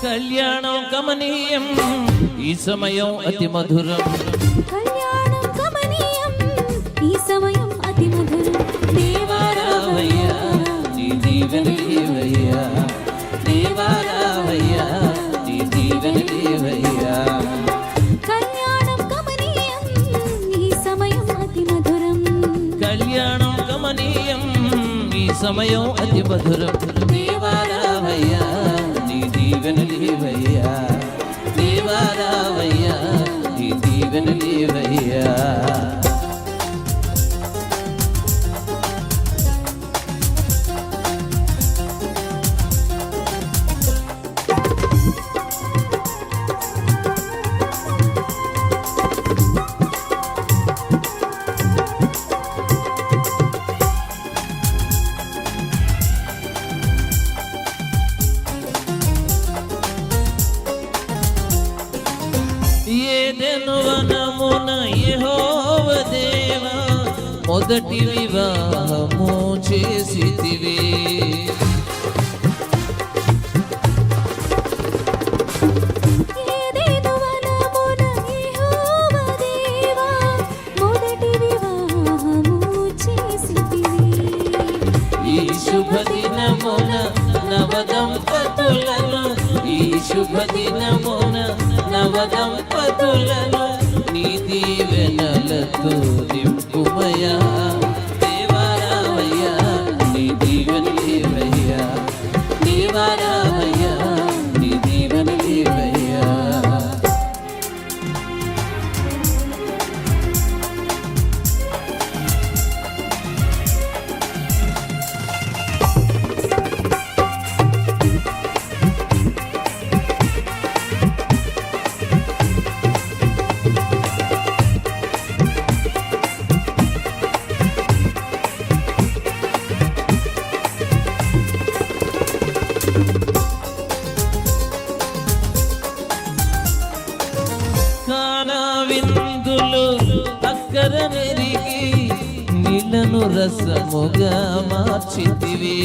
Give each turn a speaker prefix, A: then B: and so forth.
A: కళ్యాణం కమనీయం ఈ సమయం అతి మధురం.
B: కళ్యాణం కమనీయం ఈ సమయం అతి మధురం.
A: దేవారావయ్యా నీ దీవెనలేవయ్యా, దేవారావయ్యా నీ దీవెనలేవయ్యా.
B: కళ్యాణం కమనీయం ఈ సమయం అతి మధురం.
A: కళ్యాణం కమనీయం ఈ సమయం అతి మధురం. దేవారావయ్యా నీ దీవెనలేవయ్యా, దేవారావయ్యా నీ దీవెనలేవయ్యా. ఏదెను వనమున యెహోవ దేవా మొదటి వివాహము చేసితివి.
B: ఏదెను వనమున యెహోవ దేవా మొదటి వివాహము చేసితివి.
A: ఈ శుభదినమున నవదంపతులను, ఈ శుభదినమున నవదంపతులను నీ దీవెనలతో నింపుమయా. దేవారావయ్యా నీ దీవెనలేవయ్యా, దేవారావయ్యా నీ దీవెనలేవయ్యా. కానా విందులు అక్కర నెరిగి నీళ్లను రసముగా మార్చితివి.